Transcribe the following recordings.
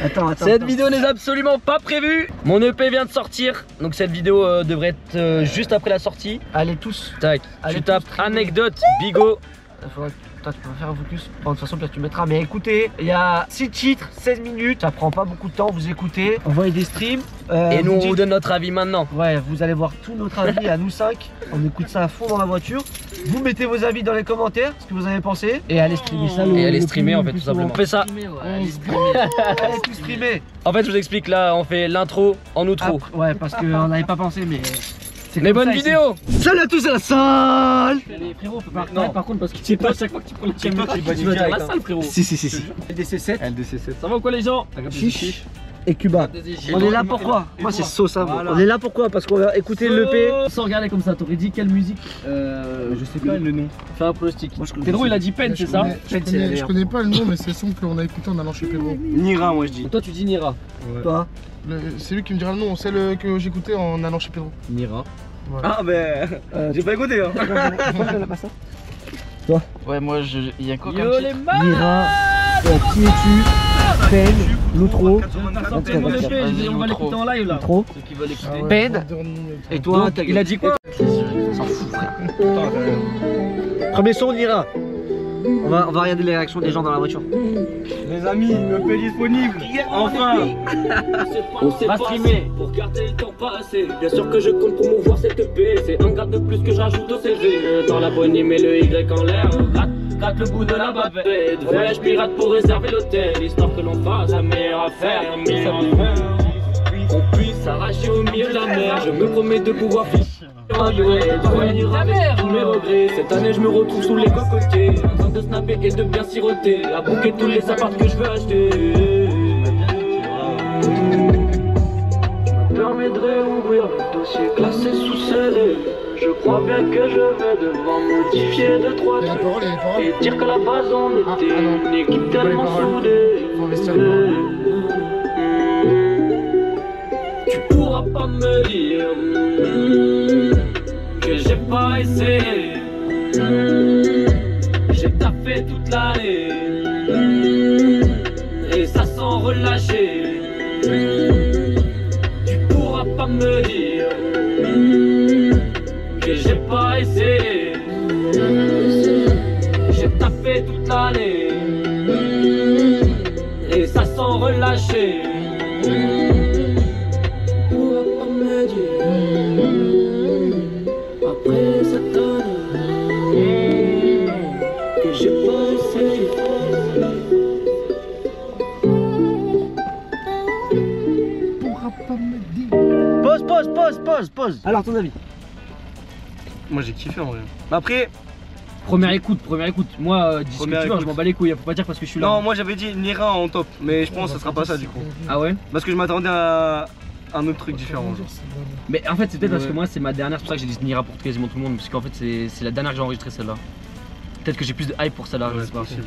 Attends. Cette vidéo n'est absolument pas prévue. Mon EP vient de sortir, donc cette vidéo devrait être juste après la sortie. Allez tous. Tac, tu tapes anecdote Bigo. Toi, tu peux faire un focus. Bon, de toute façon, peut-être tu mettras. Mais écoutez, il y a 6 titres, 16 minutes. Ça prend pas beaucoup de temps. Vous écoutez, envoyez des streams. Et nous, on vous donne notre avis maintenant. Ouais, vous allez voir tout notre avis à nous 5. On écoute ça à fond dans la voiture. Vous mettez vos avis dans les commentaires, ce que vous avez pensé. Et allez streamer ça. Et allez streamer en fait, tout simplement. On fait ça. Allez tout streamer. En fait, je vous explique là, on fait l'intro en outro. Ah, ouais, parce qu'on n'avait pas pensé, mais. Les bonnes vidéos. Salut à tous à la salle. Les frérots, on peut pas regarder par contre parce que tu sais pas à chaque fois que tu prends le caméra, tu vas dans la salle frérot. Si. LDC7. Ça va ou quoi les gens? Chiche et Cuba. On est là pourquoi? Moi c'est Sosa. On est là pourquoi? Parce qu'on va écouter l'EP. Sans regarder comme ça, t'aurais dit quelle musique? Je sais pas le nom. Fais un pronostic. Pedro il a dit Pen, c'est ça? Je connais pas le nom, mais c'est le son qu'on a écouté en allant chez Pedro. Nira, moi je dis. Toi tu dis Nira. Toi? C'est lui qui me dira le nom, c'est le que j'écoutais en allant chez Pedro. Nira. Ouais. Ah ben, j'ai pas écouté hein. Toi? Ouais, moi il y a quoi comme Yo les titre? Mira, qui es-tu? Pen, l'outro. On va l'écouter en live là. L'outro. Ceux qui veulent écouter. Pen. Et toi? Il a dit quoi? On s'en fout frère. Premier son, Nira. On va regarder les réactions des gens dans la voiture. Les amis, EP disponible. Enfin. On s'est pas streamer pour garder le temps passé. Bien sûr que je compte pour mouvoir cette EP. C'est un grade de plus que je rajoute au CV. Dans la bonne, il met le Y en l'air. Gratte le bout de la bavette. Ouais, je pirate pour réserver l'hôtel. Histoire que l'on fasse la meilleure affaire. On puisse s'arracher au milieu de la mer. Je me promets de pouvoir de revenir avec tous mes regrets. Cette année je me retrouve sous les cocotiers, en train de snapper et de bien siroter, à bouquer tous les apparts que je veux acheter. Je me permettrai d'ouvrir le dossier classé sous scellé. Je crois bien que je vais devoir modifier 2-3 trucs et dire que la base on était une équipe tellement soudée. Tu pourras pas me dire que j'ai pas essayé. J'ai taffé toute l'année et ça sans relâcher. Tu pourras pas me dire que j'ai pas essayé. J'ai taffé toute l'année et ça sans relâcher. Après cette année que j'ai pas essayé. Pourra pas me dire. Pause. Alors ton avis? Moi j'ai kiffé en vrai. Après, Première écoute. Moi, dis ce que tu veux, écoute. je m'en bats les couilles. Faut pas dire parce que je suis là. non, moi j'avais dit Nira en top, mais je pense que ça sera pas ça du coup. Ah ouais? Parce que je m'attendais à un autre truc différent. Genre. Mais en fait, c'est peut-être parce que Ouais. moi, c'est ma dernière. C'est pour ça que j'ai dit Nira pour quasiment tout le monde. Parce qu'en fait, c'est la dernière que j'ai enregistrée celle-là. Peut-être que j'ai plus de hype pour celle-là, je sais pas. possible,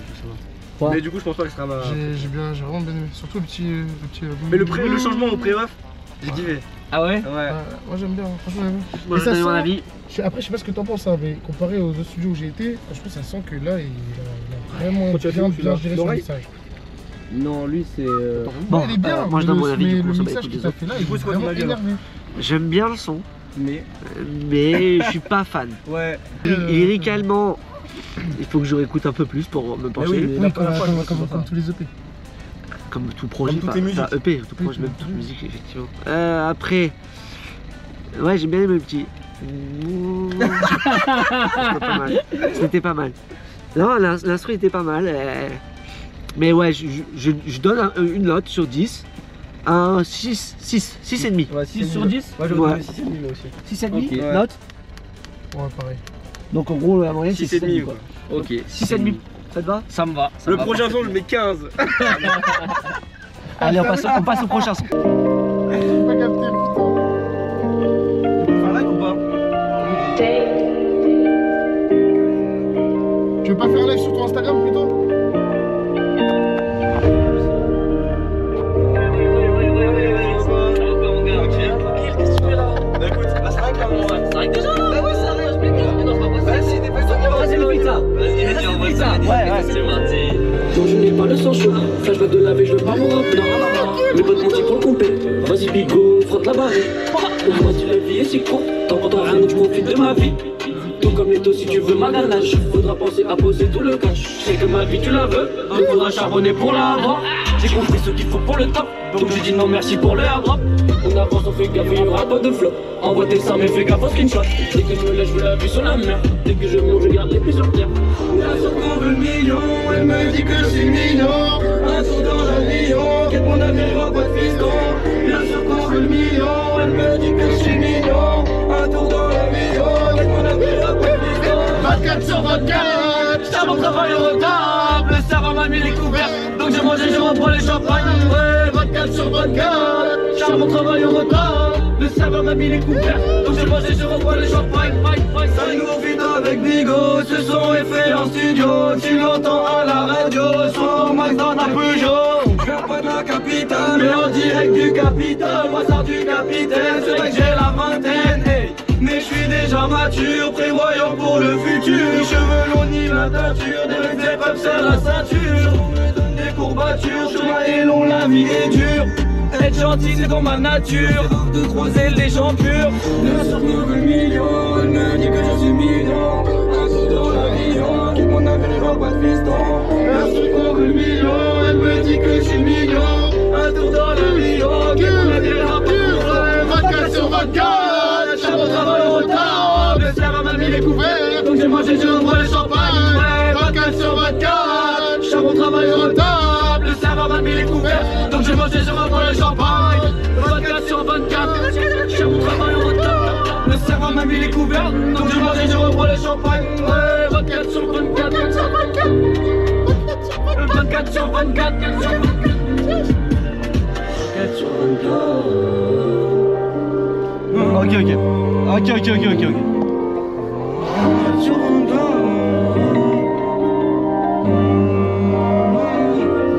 Quoi? mais du coup, je pense pas que ce sera ma. J'ai vraiment bien aimé, surtout le petit. Mais le changement au pré-off, j'ai kiffé. Ah ouais? Ouais. Moi j'aime bien, franchement j'aime bien. Moi Et je ça donne mon sent- avis. Après je sais pas ce que t'en penses hein, mais comparé aux autres studios où j'ai été, franchement ça sent que là il a vraiment Quand tu as bien vu, celui-là, géré son l'oreille mixage. Non, lui, c'est. Bon, il est bien, moi je donne mon avis mais du coup, le ça va mixage écouter qu'il des a autres. fait là, Du il coup, est c'est quoi ton vraiment avis, énervé. J'aime bien le son, Mais. mais je suis pas fan. Ouais. Lyricalement, il faut que je réécoute un peu plus pour me pencher. oui, mais- Oui, première fois, je pense comme tous les EP. Comme tout projet, Comme toutes les musiques. EP, tout projet, même toute musique, effectivement. Après, ouais, j'ai bien aimé le petit. C'était pas mal. Non, l'instru était pas mal. Mais ouais, je donne une note sur 10. Un 6,5. Ouais, 6 sur 10? Ouais, je vais Ouais. donner 6,5 moi aussi. 6,5 Ok. note. Ouais, pareil. Donc en gros, la moyenne c'est 6,5 6,5. quoi. Ok. 6,5. Ça te va? Ça me va. Le prochain son, je mets 15. Allez, on passe au prochain son. J'ai pas capté, putain. Tu veux faire like ou pas? Tu veux pas faire un live sur ton Instagram plutôt? Bah écoute, bah c'est vrai que là on va. C'est vrai que déjà là? Bah ouais, c'est vrai, je m'éclate, mais non, c'est pas possible. Vas-y, t'es pas Vas-y, le pizza. Vas-y, on va ça. Ouais. C'est parti. Non, je n'ai pas le sang chaud. Ça, je vais te laver, je veux pas me rappeler. Mes potes m'ont dit pour le compter. Vas-y, bigo, frotte la barre. Moi, si la vie est si courte, t'en prends rien, donc je profite de ma vie. Tout comme les taux, si tu veux ma ganache, faudra penser à poser tout le cash. Je sais que ma vie tu la veux, donc faudra charbonner pour l'avoir. J'ai compris ce qu'il faut pour le top, donc j'ai dit non merci pour le airdrop. On avance, on fait gaffe, il y aura pas de flop. Envoie tes seins mais fais gaffe au screenshot. Dès que je me lève, je veux la vue sur la mer. Dès que je monte, je garde les pieds sur terre. La soeur qu'on veut le million, elle me dit que je suis mignon. Un tour dans l'avion, qu'est-ce qu'on n'avira pas de fiston. La soeur qu'on veut le million, elle me dit que je suis mignon. Un tour dans l'avion, qu'est-ce qu'on n'avira pas de fiston. 24 sur 24, ça mon travail au retard. Le serveur m'a mis les couverts, donc j'ai mangé, je reprends les champagnes. Ouais, 24 sur 24, charme mon travail au retard. Le serveur m'a mis les couverts, donc j'ai mangé, je reprends les champagnes. Ça nous vide avec Bigo, ce son est fait en studio. Tu l'entends à la radio, son max dans ta Peugeot. Je viens pas de la capitale, mais en direct du capital. Moi sors du capitaine, c'est vrai que j'ai la vingtaine, hey. Mais je suis déjà mature, prévoyant pour le futur. Cheveux longs ni la teinture, des épreuves serrent la ceinture. On me donne des courbatures, chemin est long, la vie est dure. Être gentil c'est dans ma nature, de croiser les gens purs. La soeur me veut le million, elle me dit que je suis mignon. Un saut dans l'avion, qui mon avenir pas de fiston. La soeur me veut le million, elle me dit que je suis mignon. Un tour dans l'avion, qui mon avenir pas de fiston. 24 sur 24, j'ai mon travail au retard. Le serveur m'a mis les couverts, donc j'ai mangé, je reprends les champagnes. 24 sur 24, j'ai mon travail au retard. Le serveur m'a mis les couverts, donc j'ai mangé, je reprends les champagnes. 24 sur 24, j'ai mon travail au retard. Le serveur m'a mis les couverts, donc j'ai mangé, je reprends les champagnes. 24 sur 24, 24 sur 24, 24 sur 24. Ok.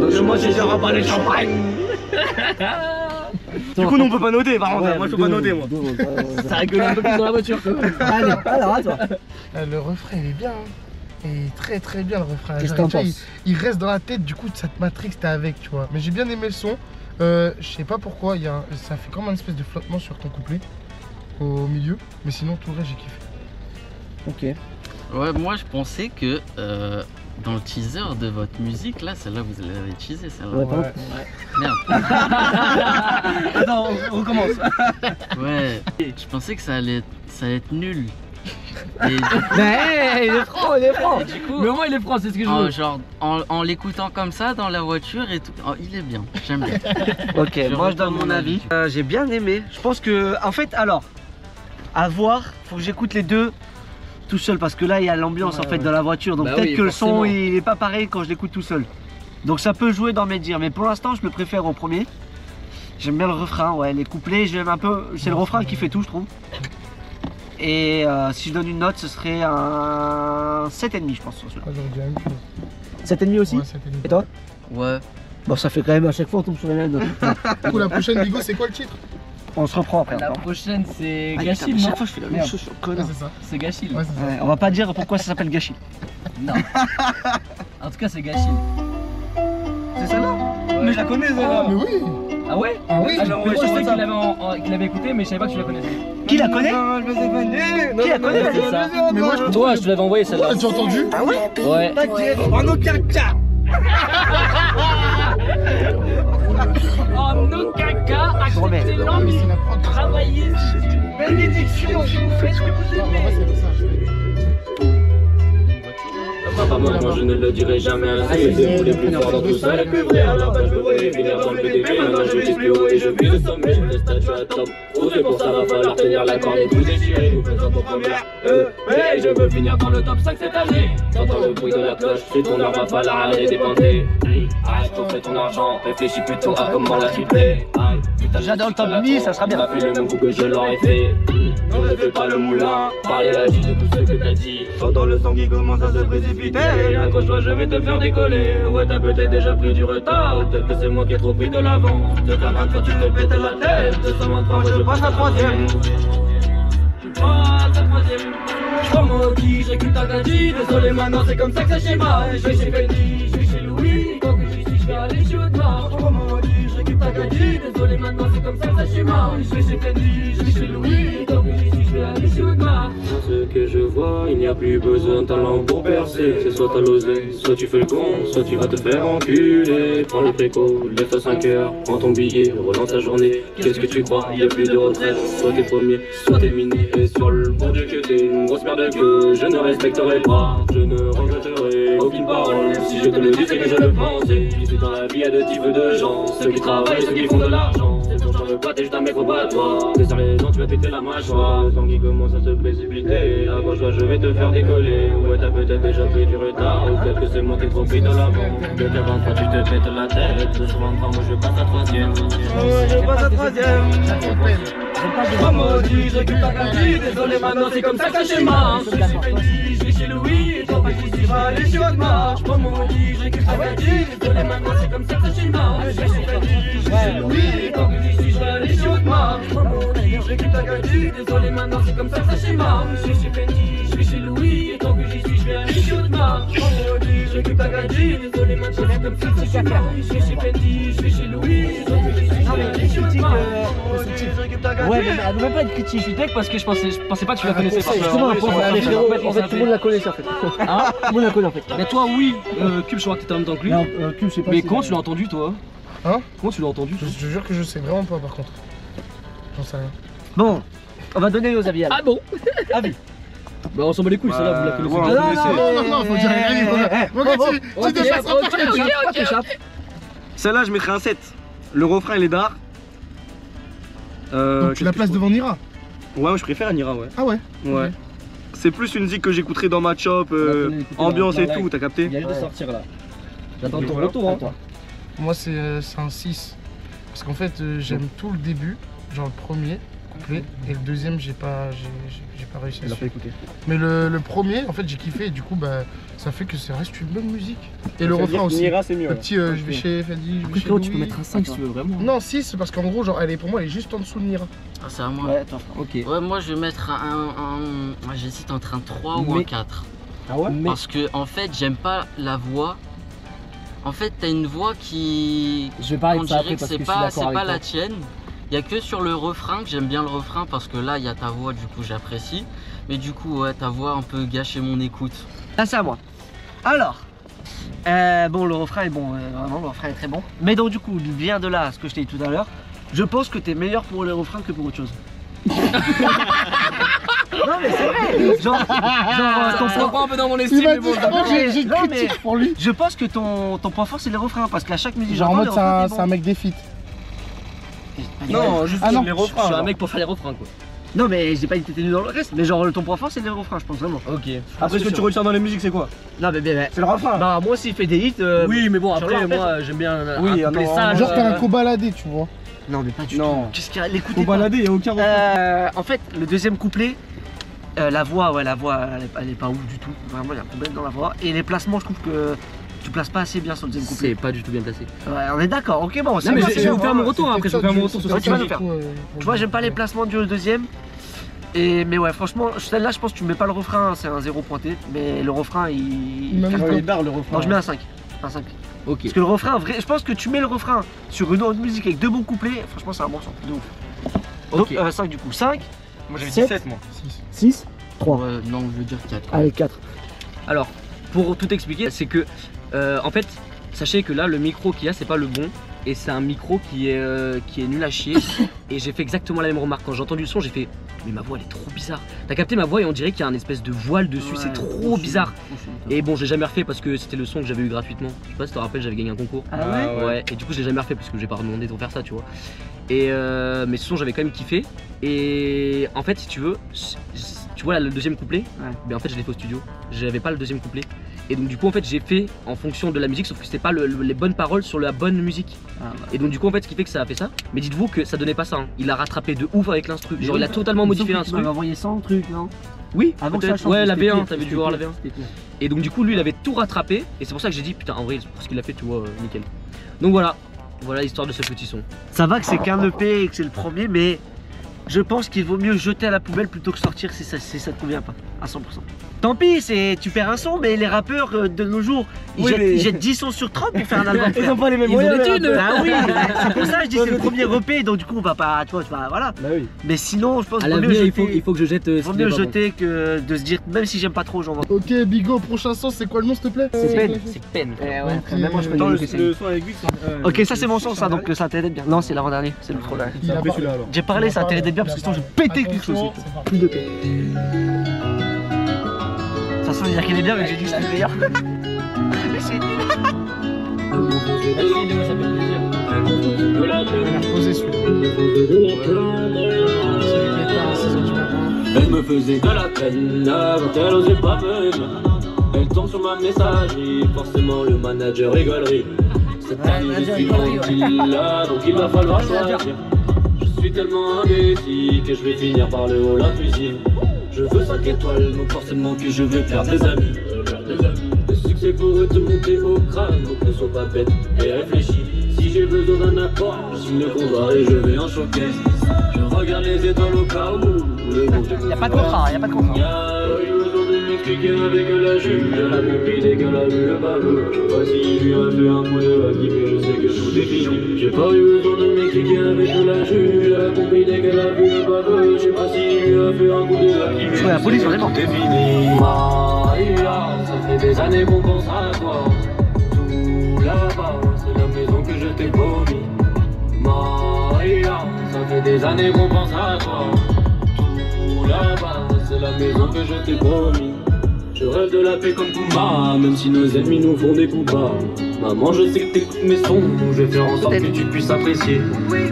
Donc je mange et je reprends les champagnes. Du coup, nous on peut pas noter, par contre. Moi je peux pas noter, moi. Ça rigole un peu plus dans la voiture. Allez, alors à toi. Le refrain il est bien, hein. Et très très bien le refrain. Qu'est-ce que t'en Tu vois, penses? il reste dans la tête, du coup cette matrix t'es avec, tu vois. Mais j'ai bien aimé le son. Je sais pas pourquoi, ça fait comme un espèce de flottement sur ton couplet au milieu. Mais sinon tout le reste j'ai kiffé. Ok. Ouais, moi je pensais que dans le teaser de votre musique, là, celle-là vous l'avez teasé, celle-là. Ouais. Merde. Attends, on recommence. Ouais, je pensais que ça allait être nul. Et du coup, Mais il est franc, et du coup, Mais au moins il est franc, c'est ce que je veux. genre, en l'écoutant comme ça dans la voiture et tout, oh, il est bien, j'aime bien. Ok, moi je donne mon avis. J'ai bien aimé. Je pense que, en fait, alors, à voir, faut que j'écoute les deux tout seul parce que là il y a l'ambiance en fait dans la voiture. Donc Bah peut-être oui, que le son forcément. il est pas pareil quand je l'écoute tout seul. Donc ça peut jouer dans mes dires. Mais pour l'instant, je le préfère au premier. J'aime bien le refrain, ouais, les couplets, j'aime un peu. C'est le refrain qui fait tout, je trouve. Et si je donne une note, ce serait un 7,5 je pense sur celui-là. Moi j'aurais dit la même chose. 7,5 aussi. Ouais, c'était Et toi? Ouais. Bon, ça fait quand même à chaque fois on tombe sur les mêmes notes. Du coup la prochaine Bigo c'est quoi le titre? On se reprend après. La encore. prochaine c'est Ah, Gachil, putain, non? chaque fois je fais la même Merde. chose sur le Ouais connard. c'est ça. C'est Gachil. Ouais c'est ça. Ouais, on va pas dire pourquoi ça s'appelle gâchis. Non. En tout cas c'est Gachil. C'est celle-là? Mais je la connais, Ah celle-là. mais oui. Ah ouais? Ah oui. Alors, Mais ouais, moi je sais ça. qu'il avait écouté mais je savais pas que tu la connaissais. Qui la connaît? Non, je me suis vanné. Qui la connaît? C'est ça. Mais moi je Toi je te l'avais envoyé celle-là. As-tu entendu? Ah ouais? Ouais. En aucun cas. En aucun cas, remets. acceptez Mais l'envie. c'est la prod. Travaillez bénédiction. Faites ce que vous Non, en aimez. vrai, c'est ça. Moi je ne le dirai jamais assez. C'est les plus forts dans tout ça, les plus vrais. À la base je me voyais finir dans le BTP. Maintenant je vise plus haut et je vis le sommet. Je le statue à top. C'est pour ça va falloir tenir la corde et tout déchirer. Nous faisons ton première mais je veux finir dans le top 5 cette année. T'entends le bruit de la cloche, c'est ton heure, va falloir aller dépenser. Arrête pour faire ton argent, réfléchis plutôt à comment la tripler. J'adore le top 1000, ça sera bien. T'as fait le même coup que je l'aurais fait. Non, ne fais pas le moulin, parlez la vie de tout ce que t'as dit. J'entends le sang qui commence à se précipiter. Accroche-toi, je vais te faire décoller. Ouais, t'as peut-être déjà pris du retard. Peut-être que c'est moi qui ai trop pris de l'avant. De ta main, toi, tu te pètes la tête. 223, moi je passe la troisième. Je passe la troisième. Je prends mon outil, je récupère ta gadget. Désolé, maintenant c'est comme ça que ça schéma. Je vais chez Fendi, je vais chez Louis. Quand que j'y suis, je vais aller chez Audemars. Je prends mon outil, je récupère ta gadget. Kagadi. Désolé, maintenant c'est comme ça que ça schéma. Je vais chez Fendi, je vais chez Louis. Tant que j'y suis, je vais aller chez Audemars. Dans ce que je vois, il n'y a plus besoin de talent pour percer. C'est soit t'as l'osé, soit tu fais le con, soit tu vas te faire enculer. Prends le préco, lève à 5 heures, prends ton billet, relance ta journée. Qu'est-ce que tu crois, il n'y a plus de retraite. Soit t'es premier, soit t'es miné. Et sur le bon Dieu que t'es une grosse merde que je ne respecterai pas. Je ne regretterai aucune parole. Si je te le dis, c'est que je le pensais. Ici dans la vie, il y a deux types de gens. Ceux qui travaillent, ceux qui font de l'argent. C'est pour le pas, t'es juste un mec au bas de toi. T'es sur les dents, tu vas péter la mâchoire. Le temps qui commence à se précipiter. Accroche-toi, je vais te faire décoller. Ouais, t'as peut-être déjà pris du retard. Ou peut-être que c'est moi qui ai trop pris de l'avant. De 23, tu te pètes la tête. De 23, moi je passe à troisième. Je passe à troisième. Oh maudit, je récupère Kagadi. Désolé, maintenant c'est comme ça que ça schéma. Je vais chez Fendi, je vais chez Louis. Et tant que j'y suis, je vais aller chez Audemars. Oh maudit, je récupère Kagadi. Désolé, maintenant c'est comme ça que ça schéma. Je vais chez Fendi, je vais chez Louis. Et tant que j'y suis, je vais aller chez Audemars. Oh maudit, je récupère Kagadi. Désolé, maintenant c'est comme ça que ça schéma. Je vais chez Fendi, je vais chez Louis. Et tant que j'y suis, je vais aller chez Audemars. Oh maudit, je récupère Kagadi. Désolé, maintenant c'est comme ça que ça schéma. Je vais chez Fendi, je vais chez Louis. Et tant que j'y suis, je vais aller chez Audemars. Ouais, mais elle ne veut pas être critique. Je suis tech parce que je pensais pas que tu la connaissais. Justement, en fait, tout le monde la connaissait en fait. Hein? Tout le monde la connaît en fait. Mais toi, oui, Cube, je crois que t'étais en même temps que lui. Non, Cube, je sais pas. Mais comment tu l'as entendu, toi? Hein? Comment tu l'as entendu? Je te jure que je sais vraiment pas par contre. J'en sais rien. Bon, on va donner aux avis. Ah bon? Avis. Bah, on s'en bat les couilles, celle-là, vous la connaissez. voilà. Non, faut dire rien. Tu dépasses Ok. Celle-là, je mettrais un 7. Le refrain, il est d'art. Donc tu la places devant Nira? Ouais, je préfère Nira, ouais. Ah ouais? Ouais. C'est plus une musique que j'écouterais dans ma shop, ambiance et tout, t'as capté? Il vient juste de sortir là. J'attends ton retour, hein. Moi c'est un 6. Parce qu'en fait j'aime tout le début, genre le premier couplet, et le deuxième j'ai pas réussi à suivre. Mais le premier en fait j'ai kiffé et du coup bah ça fait que ça reste une bonne musique. Et le refrain aussi. Nira, c'est mieux. Le petit je vais chez Fendi, je vais chez Frérot, tu peux Louis. mettre un 5 si tu veux, vraiment. Non 6 parce qu'en gros genre pour moi elle est juste en dessous de Nira. Ah, c'est à moi. Ouais, attends. Ok. Ouais, moi je vais mettre j'hésite entre un 3 ou un 4. Ah ouais? Parce que en fait j'aime pas la voix. En fait t'as une voix qui... Je vais parler on de ça dirait après que parce c'est que je suis pas, d'accord avec pas toi. la tienne. Il y a que sur le refrain que j'aime bien le refrain parce que là il y a ta voix, du coup j'apprécie. Mais du coup ouais, ta voix un peu gâché mon écoute. Là, c'est à moi. Alors, bon, le refrain est bon, vraiment, le refrain est très bon. Mais donc, du coup, bien de là, ce que je t'ai dit tout à l'heure, je pense que t'es meilleur pour le refrain que pour autre chose. Non, mais c'est vrai! Genre, ton Ça prend un peu dans mon Il estime, m'a mais dit bon. vraiment j'ai une Non, mais- critique pour lui. je pense que ton point fort, c'est les refrains, parce qu'à chaque musique, Genre en j'entends, mode les refrains, c'est un mec des feats. Non, juste Ah non. les Je refrains. suis un alors. mec pour faire les refrains, quoi. Non, mais j'ai pas dit que t'étais nul dans le reste, mais genre, ton point fort, c'est les refrains, je pense vraiment. Ok. Après, ce que tu retiens dans les musiques, c'est quoi? Non, mais bien, C'est le refrain. bah, moi, s'il fait des hits. Oui, mais bon, sur après, leur tête. moi, j'aime bien Oui, un couplet non, sage. Genre t'es un cobaladé tu vois. Non, mais pas du Non. tout. Qu'est-ce qu'il y a? L'écoutez Faut pas. balader, y'a aucun refrain. En fait, le deuxième couplet, la voix, elle est pas ouf du tout. Vraiment, il y a un problème dans la voix. Et les placements, je trouve que tu places pas assez bien sur le deuxième couplet. C'est pas du tout bien placé. Ouais, on est d'accord, ok, bon, c'est Non, mais bon, je c'est vais bon. vous faire mon retour, après je vais vous faire mon retour sur Ouais, ce tu vas que nous faire. Tu vois, j'aime pas les placements du deuxième. Mais ouais, franchement, celle-là, je pense que tu mets pas le refrain, c'est un 0 pointé. Mais le refrain, il. Même Il est d'art, le refrain. Non, je mets un 5. Un 5. Ok. Parce que le refrain, vrai, je pense que tu mets le refrain sur une autre musique avec deux bons couplets, franchement, c'est un morceau de ouf. Donc, Ok. 5 du coup. 5, Moi, j'avais 7. 17, moi. 6, 3. Ouais, non, je veux dire 4. Allez, 4. Alors, pour tout expliquer, c'est que, en fait, sachez que là, le micro qu'il y a, c'est pas le bon. Et c'est un micro qui est nul à chier. Et j'ai fait exactement la même remarque. Quand j'ai entendu le son, j'ai fait, mais ma voix, elle est trop bizarre. T'as capté ma voix et on dirait qu'il y a un espèce de voile dessus. C'est trop bizarre. Et bon, j'ai jamais refait parce que c'était le son que j'avais eu gratuitement. Je sais pas si tu te rappelles, j'avais gagné un concours. Ah ouais? Ouais, et du coup, je l'ai jamais refait parce que j'ai pas demandé de refaire ça, tu vois. Et mais ce son, j'avais quand même kiffé. Et en fait, si tu veux, tu vois là, le deuxième couplet, Ouais. ben en fait, je l'ai fait au studio. J'avais pas le deuxième couplet. Et donc, du coup, en fait, j'ai fait en fonction de la musique, sauf que c'était pas les bonnes paroles sur la bonne musique. Ah, bah. Et donc, du coup, en fait, ce qui fait que ça a fait ça. Mais dites-vous que ça donnait pas ça. Hein. Il a rattrapé de ouf avec l'instru. Genre, il a totalement modifié Tu l'instru. m'avais envoyé 100 trucs, non? Oui, Avant que ça peut-être. change. Ouais, la c'était V1, pire, t'avais dû c'était voir la pire, V1. c'était pire. Et donc du coup lui il avait tout rattrapé et c'est pour ça que j'ai dit putain en vrai pour ce qu'il a fait tu vois nickel. Donc voilà l'histoire de ce petit son. Ça va que c'est qu'un EP et que c'est le premier, mais je pense qu'il vaut mieux jeter à la poubelle plutôt que sortir si ça te convient pas, à 100%. Tant pis, tu perds un son, mais les rappeurs de nos jours, ils jettent 10 sons sur 30 pour faire un album. Ils ont pas les mêmes moyens. Ah oui, c'est pour ça que je dis c'est le premier EP, donc du coup on va pas, tu vois, voilà. Bah oui. Mais sinon, je pense À qu'il l'avenir, il faut que je jette. vaut mieux jeter que de se dire, même si j'aime pas trop, j'en vends. Ok, Bigo, prochain son, c'est quoi le nom s'il te plaît? C'est peine. C'est peine. Même moi je Attends, connais le son avec Vic. Ok, ça c'est mon son, ça, donc ça t'aide bien. Non, c'est l'avant-dernier, c'est le problème. Il a Après pas- celui-là alors. J'ai parlé, ça t'aide bien parce que sinon je pétais quelque chose. Attention, c'est parti. Plus de paix. De toute façon, dire qu'il est bien, mais j'ai dit que c'était le meilleur. Mais c'est nul. Il a reposé celui-là. Elle me faisait de la peine avant qu'elle osait pas me aimer. Elle tombe sur ma messagerie, forcément le manager rigolerie. Cette année je suis tranquille là, donc il va falloir choisir. Je suis tellement indécis que je vais finir par le haut la cuisine. Je veux 5 étoiles, donc forcément que je veux faire des amis. Le succès pourrait te monter au crâne, donc ne sois pas bête et réfléchis. Si j'ai besoin d'un apport, je signe le contrat et je vais en choquer. Je regarde les étoiles au cas où le monde. Y'a pas de contrat, y'a pas de contrat. Y'a eu besoin de m'expliquer avec la juge, la pupille dès qu'elle a vu le baveux. Je sais pas si lui a fait un coup de haki, mais je sais que tout est fini. J'ai pas eu besoin de m'expliquer avec la juge, la pupille dès qu'elle a vu le baveux. Je sais pas si lui a fait un coup de haki, mais je sais la police, que vraiment. tout est fini. Maria, ça fait des années qu'on pense à toi. Tout là-bas, c'est la maison que je t'ai promis. Maria, ça fait des années qu'on pense à toi. Tout là-bas, c'est la maison que je t'ai promis. Je rêve de la paix comme Puma, même si nos ennemis nous font des coups bas. Maman, je sais que t'écoutes mes sons, je vais faire en sorte que tu puisses apprécier.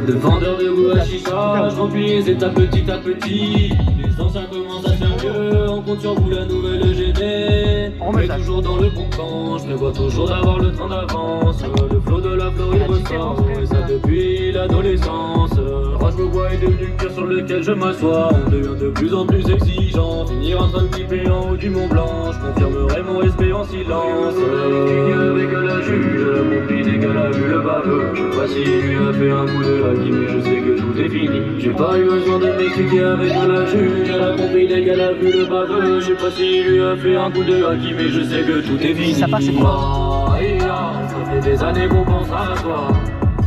De vendeur de goût à chicha, je remplis les étapes petit à petit. Les anciens commencent à faire mieux, on compte sur vous la nouvelle GD. Mais toujours dans le bon camp, je me vois toujours d'avoir le train d'avance. Le flot de la Floride ressort, et ça depuis l'adolescence. Roche-Beaubois est devenu le cœur sur lequel je m'assois. On devient de plus en plus exigeant, finir en train de clipper en haut du Mont Blanc. Je confirmerai mon respect en silence. Avec la juge, la pompier dès qu'elle a vu le baveux. Je sais pas si lui a fait un coup de haki, mais je sais que tout est fini. J'ai pas eu besoin de m'expliquer avec la juge, la pompier dès qu'elle a vu le baveux. Je sais pas si lui a fait un coup de haki, mais je sais que tout est fini. Ça passe, c'est Maria, ça fait des années qu'on pense à toi.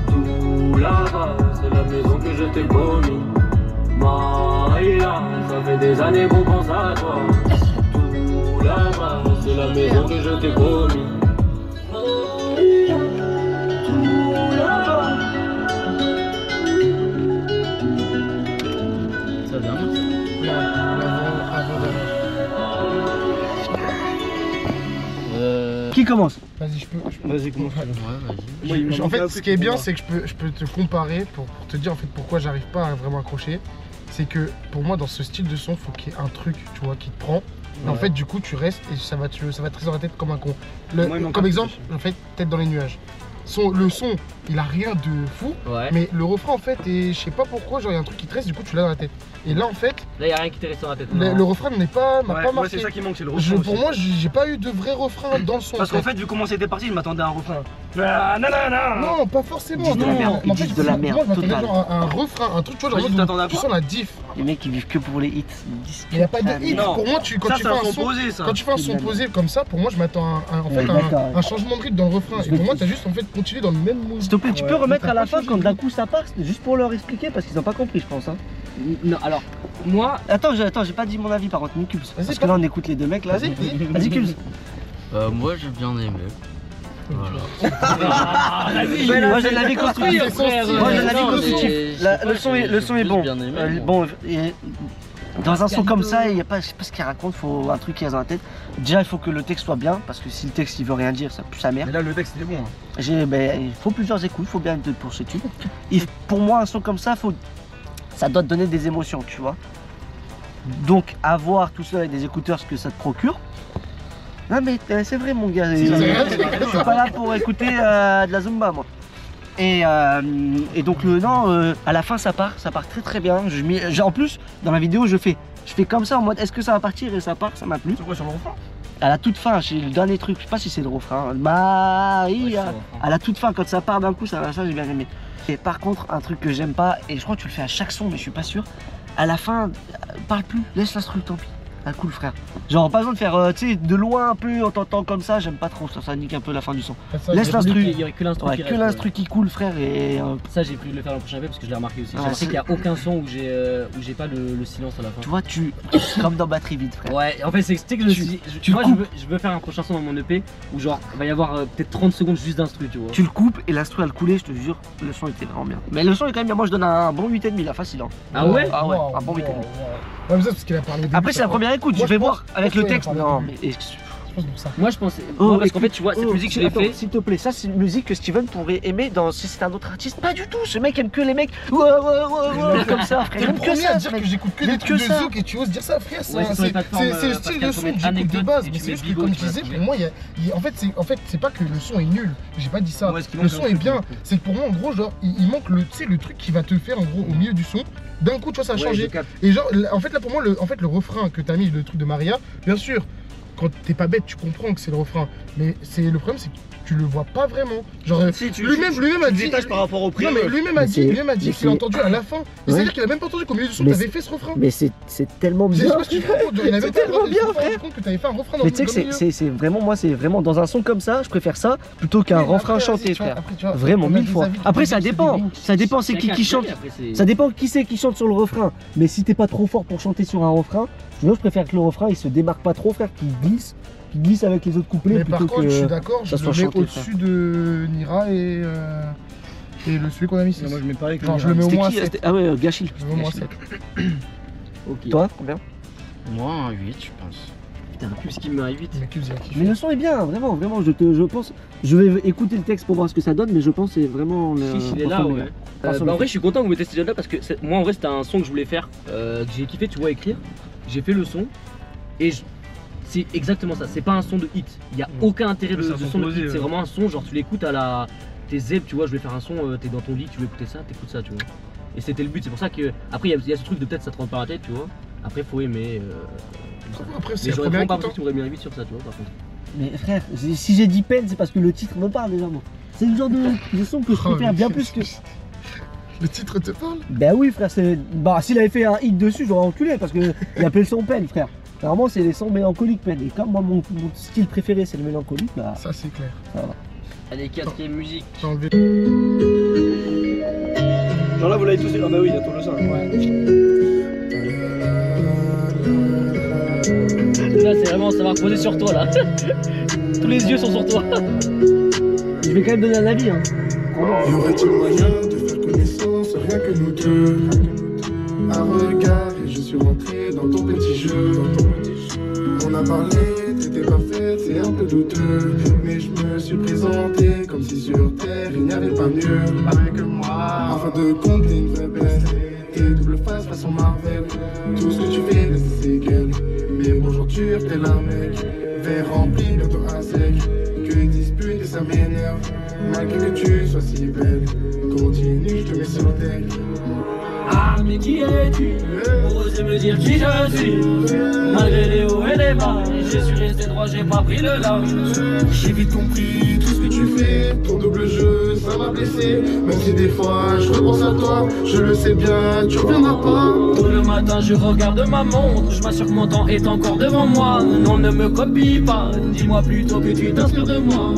Tout là-bas, c'est la maison que je t'ai promis. Maria, ça fait des années qu'on pense à toi. Tout là-bas, c'est la maison que je t'ai promis. Tout là-bas. Ça vient. Qui commence? Vas-y, je peux. Vas-y, commence. En fait, ce qui est bien, c'est que je peux te comparer pour te dire en fait pourquoi j'arrive pas à vraiment accrocher. C'est que pour moi, dans ce style de son, faut qu'il y ait un truc, tu vois, qui te prend. Et en fait, du coup, tu restes et ça va te rester dans la tête comme un con. Comme exemple, en fait, Tête dans les nuages. Le son, il a rien de fou, Ouais. mais le refrain, en fait, et je sais pas pourquoi, genre, il y a un truc qui te reste, du coup, tu l'as dans la tête. Et là, en fait, Là, y'a rien qui t'est resté dans la tête. le refrain m'a pas Moi, marqué. c'est ça qui manque, c'est le refrain. Pour moi, j'ai pas eu de vrai refrain dans le son. Parce qu'en fait, vu comment c'était parti, je m'attendais à un refrain. Non, pas forcément. Ils disent de la non, merde, en ils fait, disent de la merde Moi, je m'attendais totale. genre à un refrain, un truc, tu vois, Vas-y, genre, t'attendais à tu quoi sens la diff. Les mecs qui vivent que pour les hits. Ils disent Il n'y a pas de hit. Non. Pour moi, quand Ça, tu c'est fais un un son son, posé, ça. quand tu fais un son posé comme ça, pour moi, je m'attends à Ouais, d'accord. un changement de rythme dans le refrain. Et pour moi, t'as juste en fait continué dans le même mood. S'il te plaît, tu peux Ouais, remettre t'as à la pas fin changé quand de d'un coup ça part, juste pour leur expliquer parce qu'ils ont pas compris, je pense. Hein. Non, alors, moi, Attends, j'ai pas dit mon avis par contre, ni Cubes. Vas-y, Parce que là on écoute les deux mecs là. Vas-y, vas-y. Vas-y Cubes. Moi j'ai bien aimé. Voilà. Moi j'ai l'avis constructif. Moi j'ai l'avis constructif. Le son est bon. Bien aimé, Bon, et dans un son comme ça, il y a pas, je sais pas ce qu'il raconte, faut un truc qui reste dans la tête. Déjà il faut que le texte soit bien, parce que si le texte il veut rien dire, ça pue sa mère. Mais là, le texte, il est bon. Il faut plusieurs écoutes, il faut bien être pour ce tube. Et pour moi un son comme ça, ça doit te donner des émotions, tu vois. Donc avoir tout seul avec des écouteurs, ce que ça te procure. Non mais c'est vrai mon gars, je suis pas là pour écouter de la Zumba moi. Et donc à la fin ça part très très bien. En plus dans la vidéo je fais comme ça en mode est-ce que ça va partir et ça part, ça m'a plu. C'est quoi sur le refrain? À la toute fin, j'ai le dernier truc, je sais pas si c'est le refrain. Maria, à la toute fin quand ça part d'un coup, ça j'ai bien aimé. Et par contre un truc que j'aime pas, et je crois que tu le fais à chaque son mais je suis pas sûr, à la fin, parle plus, laisse l'instru tant pis. Elle coule frère. Genre pas besoin de faire tu sais de loin un peu en t'entendant comme ça, j'aime pas trop ça nique un peu la fin du son. Laisse l'instru. Il y aurait que l'instru. Ouais, qui que reste, l'instru qui coule frère et Ça j'ai pu le faire la prochaine fois parce que je l'ai remarqué aussi. Ouais, Je sais qu'il n'y a aucun son où j'ai pas le silence à la fin. tu vois tu comme dans batterie vide frère. Ouais, en fait c'est que je me suis dit, moi je veux faire un prochain son dans mon EP où genre il va y avoir peut-être 30 secondes juste d'instru, tu vois. Tu le coupes et l'instru elle coulait, je te jure, le son était vraiment bien. Mais le son est quand même bien, moi je donne un bon 8,5 là, facile hein. Ah ouais? Ah ouais, un bon 8,5. Ouais, mais ça, parce qu'il a parlé au début, Après c'est la première écoute, Moi, je vais je pense- voir avec je le pense texte. qu'il va parler Non au mais Je pense pour ça. Moi je pensais. Oh, moi, parce qu'en écoute, fait tu vois, cette musique je l'ai attends, fait. s'il te plaît, ça c'est une musique que Steven pourrait aimer dans si c'était un autre artiste. Pas du tout, ce mec aime que les mecs ouais, comme ça frère. T'es le J'aime que premier ça à ce dire mec. que j'écoute que J'aime des trucs que de ça. zouk et tu oses dire ça frère. Ouais, c'est sur les plateformes, C'est le style de Pascal, son faut que mettre j'écoute de anecdote base. et Mais tu c'est mets juste que Bigo, comme tu je disais, vas pour moi, en fait c'est pas que le son est nul. J'ai pas dit ça. Ouais, ce qui Le manque, son un est truc, bien. ouais. C'est que pour moi en gros genre il manque le truc qui va te faire en gros au milieu du son. D'un coup tu vois ça a Ouais, changé. je capte. Et genre en fait là pour moi le refrain que t'as mis, le truc de Maria, bien sûr. Quand t'es pas bête, tu comprends que c'est le refrain. Mais le problème, c'est que tu le vois pas vraiment. Genre, Si, tu lui-même a dit. détaches par rapport au prix. Non, mais lui-même a Mais dit c'est- qu'il a entendu à la fin. Mais Ouais. c'est-à-dire qu'il a même pas entendu qu'au milieu du son, Mais t'avais fait ce refrain. Mais c'est tellement Je sais bien. pas si tu te rends compte, genre, il avait C'est pas tellement bien, rendu compte que t'avais fait un refrain dans Mais le tu sais que milieu. c'est vraiment, moi c'est vraiment dans un son comme ça, je préfère ça plutôt qu'un Oui, mais refrain après, chanté vas-y, tu vois, frère. après, tu vois, Vraiment on a 1000 des fois. avis qui Après disent ça que c'est dépend, des bons. ça dépend c'est qui chante. Ça dépend qui c'est qui chante sur le refrain. Mais si t'es pas trop fort pour chanter sur un refrain, je préfère que le refrain il se démarque pas trop frère, qu'il glisse avec les autres couplets Mais par plutôt contre, je suis que. d'accord, je ça le soit mets chanté, au-dessus de Nira et celui qu'on a mis. Moi je mets pas avec Genre, je le mets au C'était moins qui 7. Ah ouais, Gachil. Je le mets au moins 7. Ok. Toi combien? Moi, un 8, je pense. Putain, plus qui me met à 8. Mais que vous avez kiffé. Mais le son est bien, vraiment, je pense. Je vais écouter le texte pour voir ce que ça donne, mais je pense que c'est vraiment. Si, il est là, ouais. Pas sur Bah, le en vrai, je suis content que vous mettez cette là parce que moi en vrai, c'était un son que je voulais faire, que j'ai kiffé, tu vois, écrire. J'ai fait le son et c'est exactement ça. C'est pas un son de hit. Il y a aucun intérêt de C'est un son son de posé, hit. ouais. C'est vraiment un son, genre tu l'écoutes à la. T'es zeb, tu vois, je vais faire un son, t'es dans ton lit, tu veux écouter ça, t'écoutes ça, tu vois. Et c'était le but, c'est pour ça que. Après, il y a ce truc de peut-être ça te rentre par la tête, tu vois. Après, faut aimer. Comme ça. Après, c'est Mais la j'aurais première vraiment pas écoute. pensé que tu m'aurais mis un 8 sur ça, tu vois, par contre. Mais frère, si j'ai dit peine, c'est parce que le titre me parle déjà, moi. C'est le genre de son que je Oh, préfère mais bien plus que. Le titre te parle? Ben oui, frère, c'est. Bah, s'il avait fait un hit dessus, j'aurais enculé parce que il appelait le son peine, frère. Vraiment, c'est les sons mélancoliques peine. Et comme moi, mon style préféré, c'est le mélancolique, bah. Ça, c'est clair. Ça va. Allez, quatrième musique. T'as enlevé. Genre là, vous l'avez tous dit. Ah bah oui, il y a ton le sein. Là, c'est vraiment, ça va reposer sur toi, là. Tous les yeux sont sur toi. Je vais quand même donner un avis, hein. Y aurait-il moyen de faire connaissance, rien que nous deux? Un regard et je suis rentré dans ton petit jeu. On a parlé, t'étais parfaite, c'est un peu douteux. Mais je me suis présenté comme si sur terre il n'y avait pas mieux. Avec moi, en fin de compte, t'es une vraie bête. T'es double face façon Marvel. Tout ce que tu fais laisse des séquelles. Mais bonjour, tu es tel un mec. Verre rempli, bientôt un sec. Que dispute et ça m'énerve. Malgré que tu sois si belle, continue, je te mets sur le deck. Ah mais qui es-tu pour oser me dire qui je suis? Malgré les hauts et les bas, j'ai su rester droit, j'ai pas pris le large. J'ai vite compris tout ce que tu fais, ton double jeu, ça m'a blessé. Même si des fois je repense à toi, je le sais bien, tu reviendras pas. Tôt le matin je regarde ma montre, je m'assure que mon temps est encore devant moi. Non ne me copie pas, dis-moi plutôt que tu t'inspires de moi.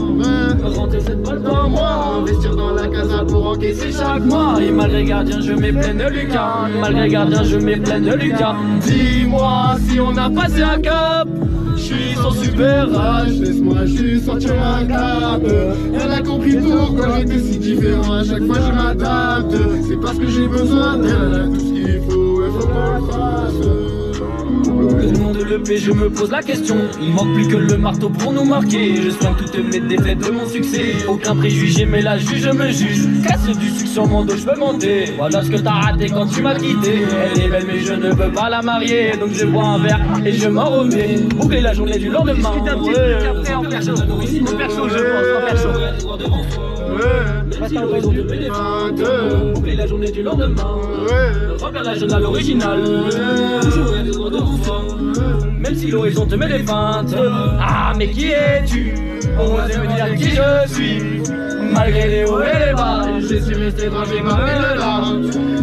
Rentrer cette balle dans moi, investir dans la casa pour encaisser chaque mois. Et malgré gardien je mets plein de Lucas, malgré gardien je mets plein de Lucas. Dis-moi si on a passé un cap, je suis son super rage. Laisse-moi juste sortir ma cape. Elle a compris pourquoi j'étais si différent. À chaque fois je m'adapte. C'est parce que j'ai besoin d'elle. Elle a tout ce qu'il faut, elle faut qu'on le fasse. Le nom de l'EP, je me pose la question. Il manque plus que le marteau pour nous marquer. Je soigne toutes mes défaites de mon succès. Aucun préjugé, mais la juge me juge. Casse du sucre sur mon dos, je peux monter. Voilà ce que t'as raté quand tu m'as quitté. Elle est belle, mais je ne peux pas la marier. Donc je bois un verre et je m'en remets. Boucler la journée du lendemain. Discute un petit truc après en perso. En perso, je pense, en perso. Même si l'horizon te met des feintes. Boucler la journée du lendemain. Regarde la jeune à l'original. Toujours être droit devant. Même si l'horizon te met des feintes. Ah mais qui es-tu pour oser me dire qui je suis? Malgré les hauts et les bas, j'ai su rester droit, j'ai pas fait le large.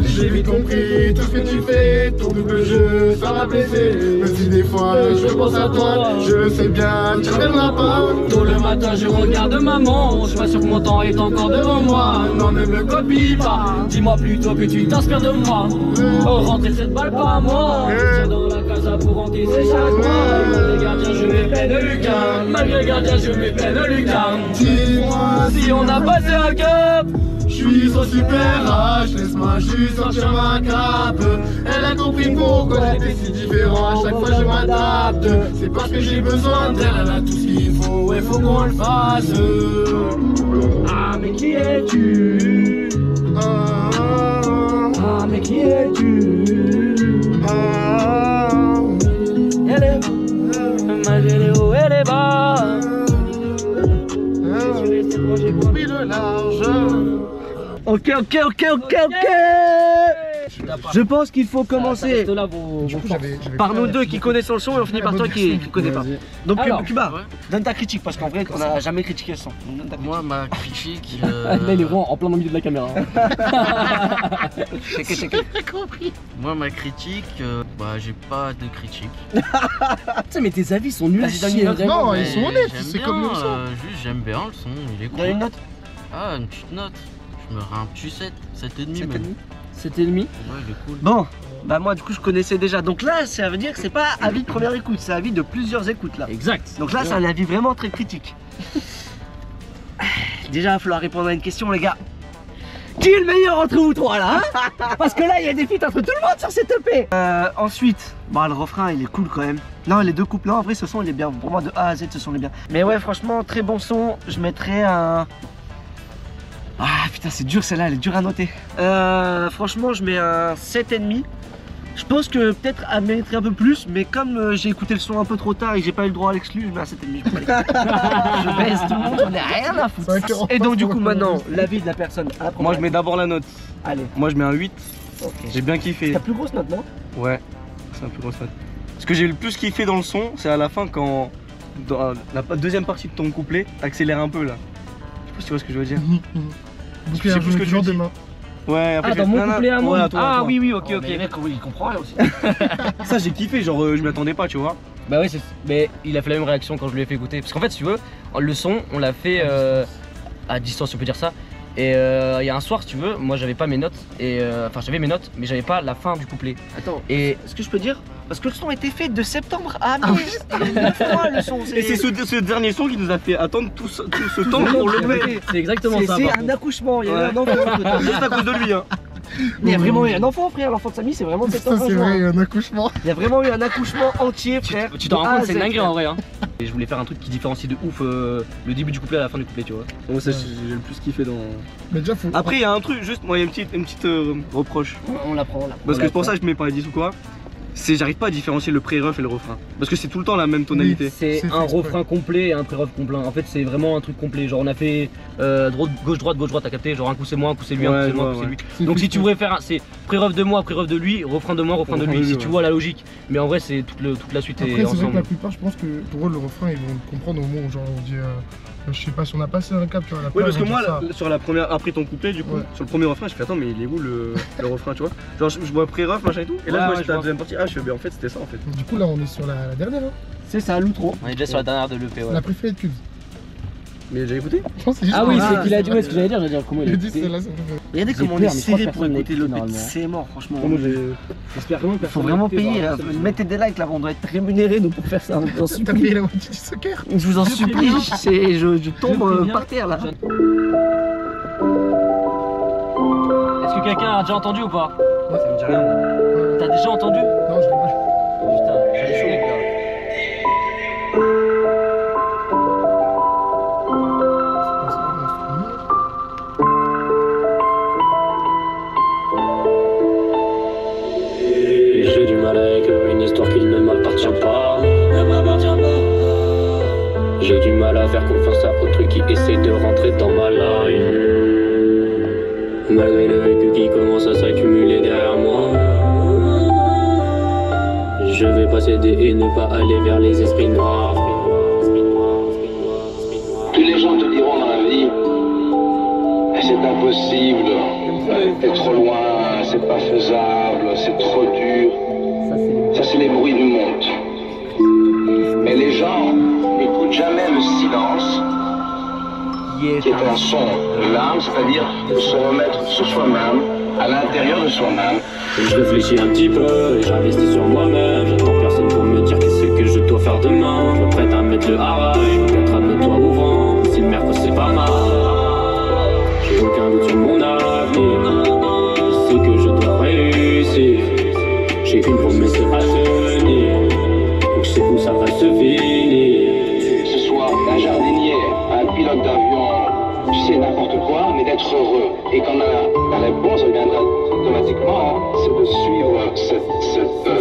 J'ai vite compris tout ce que tu fais, ton double jeu, ça ça m'a blessé. Même si des fois je pense à toi, je le sais bien, tu reviendras pas. Tôt le matin je regarde maman, je m'assure que mon temps est encore devant moi. Non ne me copie pas, dis-moi plutôt que tu t'inspires de moi. Oh rentrer cette balle pas à moi, je tire dans la casa pour encaisser chaque mois. Malgré gardien je mets peine Lucas, malgré gardien je mets peine Lucas. Dis-moi Si on a passé un cap, je suis son super H, laisse-moi juste sortir ma cape. Elle a compris pourquoi j'étais si différent, à chaque fois je m'adapte. C'est parce que j'ai besoin d'elle, elle a tout ce qu'il faut, et faut qu'on le fasse. ah mais qui es-tu? Ah mais qui es-tu? Elle est malgré les hauts et les bas. Sur les étoiles j'ai compris le large. Ok. Je pense qu'il faut commencer Là, vos Du coup, j'avais par pas nous la deux fille. qui connaissons le son et on finit par toi qui connais pas. Donc Alors, Cuba, ouais. donne ta critique parce qu'en vrai on n'a jamais critiqué le son. Donc, donne ta critique. Moi, ma critique. Là, il est vraiment en plein milieu de la caméra. Check. Moi, ma critique, bah, j'ai pas de critique. Putain, mais tes avis sont nuls à Vas-y, donne chier, une note. vraiment. Non, Mais ils sont honnêtes, j'aime c'est bien, comme le son. Juste, j'aime bien le son, il est cool. Donne une note. Ah, une petite note. Je me rends un petit 7, 7,5 même. 7,5. C'était demi. Ouais, il est cool. Bon, bah moi du coup je connaissais déjà. Donc là ça veut dire que c'est pas avis de première écoute, c'est avis de plusieurs écoutes là. Exact. Donc là c'est un avis vraiment très critique. Déjà il va falloir répondre à une question les gars. Qui est le meilleur entre vous trois là hein? Parce que là il y a des feats entre tout le monde sur cette EP. Ensuite, bah le refrain il est cool quand même. Non les deux couples là en vrai ce son il est bien. Pour moi de A à Z ce son il est bien. Mais ouais franchement très bon son. Je mettrais un... Ah putain c'est dur celle-là, elle est dure à noter. Franchement je mets un 7,5. Je pense que peut-être elle mériterait un peu plus, mais comme j'ai écouté le son un peu trop tard et que j'ai pas eu le droit à l'exclu, je mets un 7,5. Je baisse tout le monde, j'en ai rien à foutre. 5,40 Et donc du coup pour maintenant, l'avis de la personne à la Moi je première. mets d'abord la note. Allez, Moi je mets un 8. ok. J'ai bien kiffé. Ta plus grosse note non? Ouais, c'est un peu grosse note. Ce que j'ai le plus kiffé dans le son, c'est à la fin quand dans la deuxième partie de ton couplet, t'accélères un peu là. Je sais pas si tu vois ce que je veux dire. Boucler sais un plus ce que tu jour dis. demain. Ouais, après Ah, dans mon couplet à moi. Ouais, à toi, à Ah toi. oui, ok, Oh, ok. mais mec, oui, il comprend rien aussi. Ça j'ai kiffé, genre je m'y attendais pas, tu vois. Bah oui, mais il a fait la même réaction quand je lui ai fait écouter. Parce qu'en fait, si tu veux, le son, on l'a fait à distance, on peut dire ça. Et il y a un soir, si tu veux, moi j'avais pas mes notes. Et enfin, j'avais mes notes, mais j'avais pas la fin du couplet. Attends, Et est-ce que je peux dire? Parce que le son a été fait de septembre à mai. Il y a 9 mois le son. Et c'est ce dernier son qui nous a fait attendre tout ce temps pour le mettre. c'est exactement ça. C'est par un contre. accouchement, il y a eu un Ouais. enfant. Juste à cause de lui, hein. Il y a vraiment eu un enfant frère, l'enfant de Samy c'est vraiment de Ça, septembre à c'est juin. vrai, un accouchement. Il y a vraiment eu un accouchement entier frère. Tu t'en de A rends à compte, c'est Z, une dinguerie frère. en vrai. Hein. Et je voulais faire un truc qui différencie de ouf le début du couplet à la fin du couplet, tu vois. Moi ça j'ai le plus kiffé dans. Mais déjà, faut. Après il y a un truc, juste moi il y a une petite reproche. On l'apprend. Parce que c'est pour ça que je mets pas 10 ou quoi. C'est j'arrive pas à différencier le pré-ref et le refrain. Parce que c'est tout le temps la même tonalité. C'est C'est fait un exprès. refrain complet et un pré-ref complet. En fait, c'est vraiment un truc complet. Genre, on a fait gauche, droite, t'as capté. Genre, un coup c'est moi, un coup c'est lui, un coup Ouais, c'est moi, un ouais, coup c'est ouais. lui. C'est Donc, fait si tu voudrais faire, c'est pré-ref de moi, pré-ref de lui, refrain de moi, refrain de Refrain lui. de Si lui, tu ouais. vois la logique. Mais en vrai, c'est toute la suite Après, est c'est vrai que ensemble. la plupart, je pense que pour eux, le refrain, ils vont le comprendre au moment où, genre, on dit. Je sais pas si on a passé un cap, tu vois. Oui parce que moi sur la première, après ton couplet du coup, Ouais. sur le premier refrain je fais attends mais il est où le refrain tu vois. Genre je vois pré-ref machin et tout, et là Ouais, je vois ouais, j'étais à la je deuxième partie, ah je fais ben en fait c'était ça en fait. Du coup, là, on est sur la dernière, hein. C'est ça l'outro. On est déjà sur la dernière de l'EP, ouais. La préférée de Cubes. Mais j'ai écouté. Non, c'est juste. Ah oui, Ah, c'est qu'il a dit, ouais, ce que j'allais dire, comment il Il a a dit, écouté. c'est là, c'est préférée. Regardez J'ai comment on peur, est mais serré je crois pour que écouter personne le l'a beat, écouté, c'est mort franchement. Moi j'ai. J'espère vraiment que Faut personne l'a vraiment écouté, payer là, genre, ça, mettez des likes là, on doit être rémunérés nous pour faire ça, je vous en T'as supplie. payé la moitié du soccer. Je vous en supplie, je tombe préviens. par terre là. Est-ce que quelqu'un a déjà entendu ou pas? Moi ça me dit rien. T'as déjà entendu? Non, je rigole. Putain, j'ai chaud, les gars. J'ai du mal avec une histoire qui ne m'appartient pas. J'ai du mal à faire confiance à autrui qui essaie de rentrer dans ma life. Malgré le vécu qui commence à s'accumuler derrière moi, je vais pas céder et ne pas aller vers les esprits noirs. Tous les gens te diront dans la vie, c'est impossible, t'es trop loin, c'est pas faisable, c'est trop dur. Ça, c'est les bruits du monde. Mais les gens n'écoutent jamais le silence, qui est un son de l'âme, c'est-à-dire de se remettre sur soi-même, à l'intérieur de soi-même. Je réfléchis un petit peu et j'investis sur moi-même. J'attends personne pour me dire qu'est-ce que je dois faire demain. Je me prête à mettre le haraï, peut-être à le toit ouvrant. Si le mercredi c'est pas mal, j'ai aucun doute sur mon avenir. Je sais que je dois réussir. J'ai une promesse à tenir. Donc je sais où ça va se finir. Que ce soit un jardinier, un pilote d'avion, tu sais, n'importe quoi, mais d'être heureux. Et quand la réponse viendra automatiquement, c'est de suivre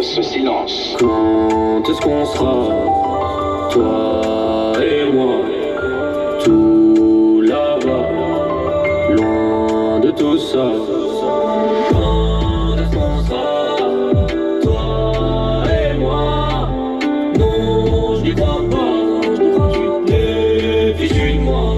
ce silence. Quand est-ce qu'on sera, toi et moi, tout là-bas, loin de tout ça? Quand est-ce qu'on sera, toi et moi? Non, je n'y crois pas, tu t'es fichu de moi.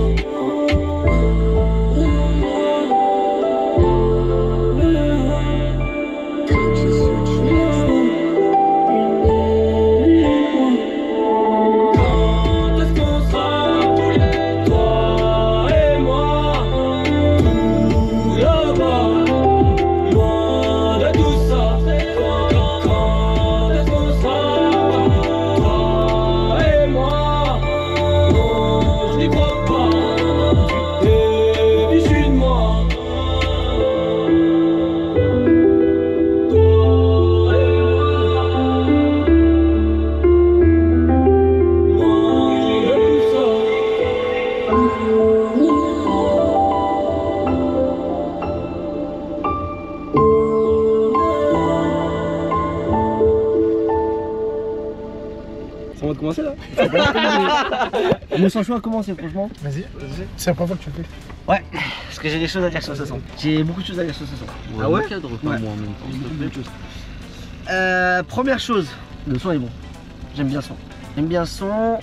Ça va commencer là? Je me sens chaud à commencer, franchement. Vas-y, c'est la première fois que tu le fais. Ouais, parce que j'ai des choses à dire sur ce son. J'ai beaucoup de choses à dire sur ce son. Ah ouais? Cadre pas Ouais. moi en même temps, s'il te plaît. Première chose, le son est bon. J'aime bien le son. J'aime bien le son.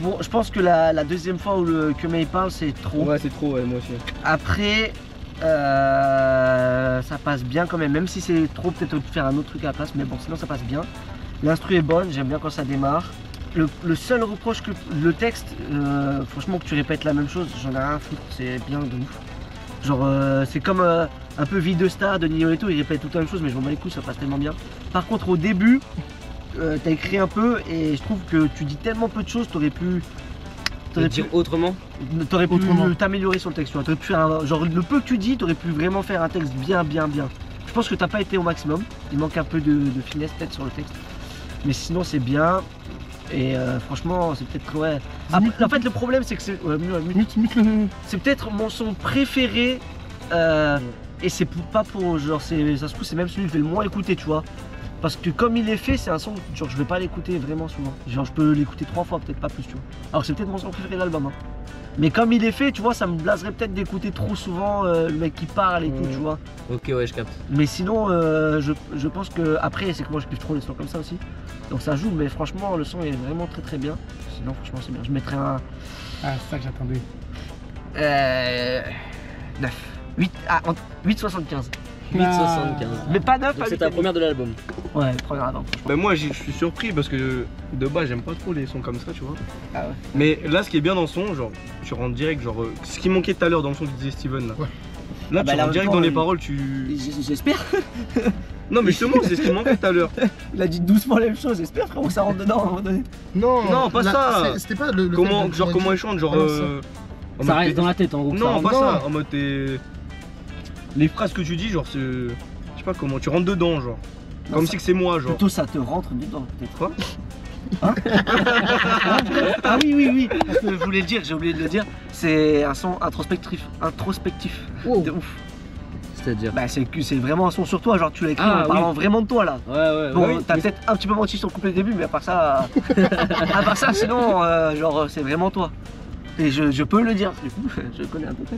Bon, je pense que la deuxième fois où que May parle, c'est trop. Ouais, c'est trop, ouais, moi aussi. Après, ça passe bien quand même si c'est trop, peut-être faire un autre truc à la place, mais bon, sinon ça passe bien. L'instru est bonne, j'aime bien quand ça démarre. Le seul reproche que le texte, franchement, que tu répètes la même chose, j'en ai rien à foutre, c'est bien de ouf. Genre, c'est comme un peu Vie de Star de Nino et tout, il répète tout la même chose, mais je m'en bats les couilles, ça passe tellement bien. Par contre, au début, t'as écrit un peu et je trouve que tu dis tellement peu de choses, t'aurais pu. Dire autrement. T'aurais pu t'améliorer sur le texte, tu vois. T'aurais pu faire genre le peu que tu dis, t'aurais pu vraiment faire un texte bien. Je pense que t'as pas été au maximum. Il manque un peu de finesse peut-être sur le texte. Mais sinon c'est bien. Et franchement c'est peut-être ouais. Après, en fait le problème c'est que c'est. Ouais, c'est peut-être mon son préféré. Et c'est pas pour. Genre ça se trouve c'est même celui que je vais le moins écouter, tu vois. Parce que comme il est fait, c'est un son, genre je vais pas l'écouter vraiment souvent. Genre je peux l'écouter 3 fois, peut-être pas plus, tu vois. Alors c'est peut-être mon son préféré de l'album. Hein. Mais comme il est fait, tu vois, ça me blaserait peut-être d'écouter trop souvent le mec qui parle et tout, tu vois. Ok, ouais, je capte. Mais sinon, je pense que après, c'est que moi je kiffe trop les sons comme ça aussi. Donc ça joue, mais franchement, le son est vraiment très bien. Sinon, franchement, c'est bien. Je mettrais un. Ah, c'est ça que j'attendais. 9. 8,75. 8,75. Mais pas 9, Donc c'est ta première de l'album. Ouais, première album. Bah moi je suis surpris parce que de base j'aime pas trop les sons comme ça, tu vois. Ah ouais. Mais là ce qui est bien dans le son, genre tu rentres direct, genre ce qui manquait tout à l'heure dans le son que disait Steven là. Ouais. Là Ah bah tu là, rentres direct temps, dans les paroles, tu. J'espère. Non mais justement c'est ce qui manquait tout à l'heure. Il a dit doucement la même chose, j'espère frérot que ça rentre dedans à un moment donné. Non, pas ça. C'était pas le Comment, fait genre de- comment il chante, genre. en Ça mode reste t'es- dans la tête en gros. Non, ça pas rentre. ça, en mode t'es. Les phrases que tu dis, genre c'est. Je sais pas comment, tu rentres dedans, genre. Non, Comme ça- si que c'est moi, genre. Plutôt ça te rentre dedans peut-être. Quoi? Ah oui, parce que je voulais le dire, j'ai oublié de le dire. C'est un son introspectif. Wow. De ouf. C'est-à-dire. Bah c'est vraiment un son sur toi, genre tu l'as écrit Ah, en parlant vraiment de toi là. Ouais. Bon, oui. t'as peut-être un petit peu menti sur le couplet début, mais à part ça, sinon, genre c'est vraiment toi. Et je peux le dire, du coup, je connais un peu fait.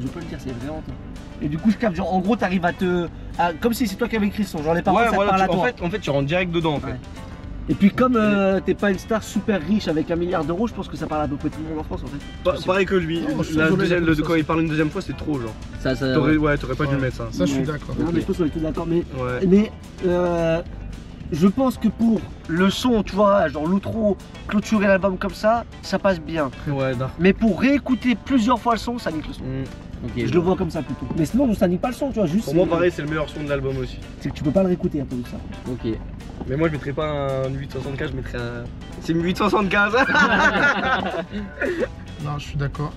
Je peux le dire, c'est vraiment toi. Et du coup, je capte, genre en gros, t'arrives comme si c'est toi qui avais écrit le son, genre les paroles, Ouais, ça te voilà, parle à en toi. fait, tu rentres direct dedans en fait. Ouais. Et puis comme t'es pas une star super riche avec 1 milliard d'euros, je pense que ça parle à peu près tout le monde en France en fait. Pareil que lui. Non, je suis La désolé, deuxième- ça, quand il parle une deuxième fois, c'est trop, genre. Ça. T'aurais pas dû Ouais. le mettre ça. Ça, je suis d'accord. Non mais je pense qu'on est tous d'accord, mais, Ouais. mais je pense que pour le son, tu vois, genre l'outro, clôturer l'album comme ça passe bien. Ouais, d'accord. Mais pour réécouter plusieurs fois le son, ça nique le son. Ok. Je le vois comme ça plutôt. Mais sinon, ça nique pas le son, tu vois, juste. Pour moi, pareil, c'est le meilleur son de l'album aussi. C'est que tu peux pas le réécouter un peu de ça. Ok. Mais moi, je mettrais pas un 875, je mettrais un. C'est une 875. Non, je suis d'accord.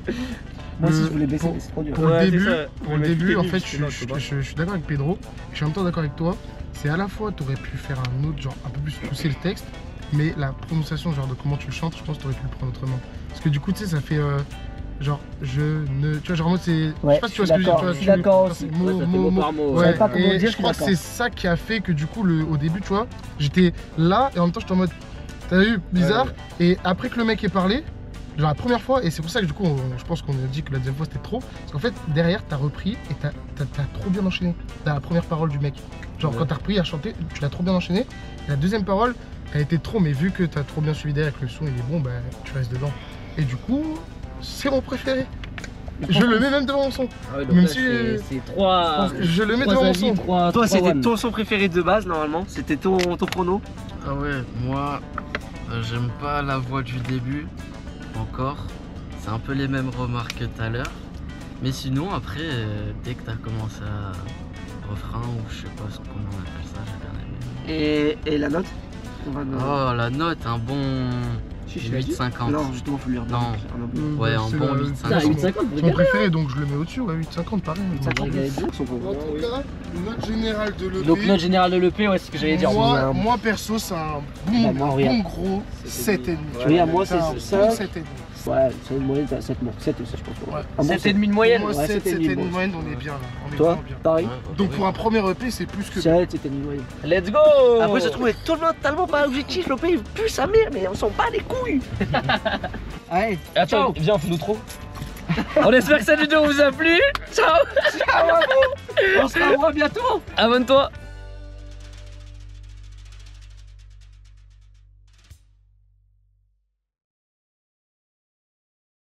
Moi aussi, je voulais baisser, mais c'est trop dur. Pour Ouais, le début, c'est ça. pour Je le vais début, mettre en plus fait, technique, sinon, je suis d'accord avec Pedro. Je suis en même temps d'accord avec toi. C'est à la fois, tu aurais pu faire un autre, genre un peu plus pousser le texte, mais la prononciation, genre de comment tu le chantes, je pense que tu aurais pu le prendre autrement. Parce que du coup, tu sais, ça fait genre je ne. Tu vois, genre en mode c'est. Ouais, je sais pas si tu vois ce que je veux dire. je suis d'accord aussi. Mot, Ouais, ça fait mot, mot par mot. Je savais pas comment et dire, je crois que je suis c'est ça qui a fait que du coup, au début, tu vois, j'étais là et en même temps, j'étais en mode. T'as vu, bizarre. Et après que le mec ait parlé, genre la première fois, et c'est pour ça que du coup, je pense qu'on a dit que la deuxième fois c'était trop. Parce qu'en fait, derrière, t'as repris et t'as trop bien enchaîné. T'as la première parole du mec. Genre quand t'as repris à chanter, tu l'as trop bien enchaîné. Et la deuxième parole, elle était trop, mais vu que t'as trop bien suivi derrière, que le son il est bon, bah tu restes dedans. Et du coup, c'est mon préféré. Je le mets même devant mon son. Ah ouais, donc Même là, si, c'est 3. Je le mets devant mon son. Toi, c'était ton son préféré de base, normalement. C'était ton prono. Ah ouais, moi, j'aime pas la voix du début, encore. C'est un peu les mêmes remarques que tout à l'heure. Mais sinon, après, dès que t'as commencé à refrain, ou je sais pas comment on appelle ça, j'ai bien aimé. Et la note Oh, la note, un bon Si, je l'ai dit. 8,50. Non, justement, faut lui redonner. Non. Ouais, un C'est bon le- 8,50. son- 8,50, C'est mon préféré, donc je le mets au-dessus, ouais, 8,50 pareil. Ça En bien son tout prono. cas, note générale de l'EP. Donc, note générale de l'EP, ouais, c'est ce que j'allais dire. Moi perso, c'est un bon, moi, regarde. bon gros 7,5. Regarde, moi, c'est un ça. bon 7,5. Ouais, c'est une moyenne à 7 mois. 7 aussi, je pense. Ouais. Un bon 7,5 de moyenne. Moi, Ouais, 7, 7,5 7,5 bon. moyenne, on est bien là. On est Toi, vraiment bien. pareil. Donc pour un premier EP, c'est plus que. 7, c'était une moyenne. Let's go. Après, je trouve totalement pas objectif. Le pays pue sa mère, mais on s'en bat les couilles. Allez, Attends, viens, on fait l'outro. On espère que cette vidéo vous a plu. Ciao. ciao à vous. On se revoit bientôt. Abonne-toi.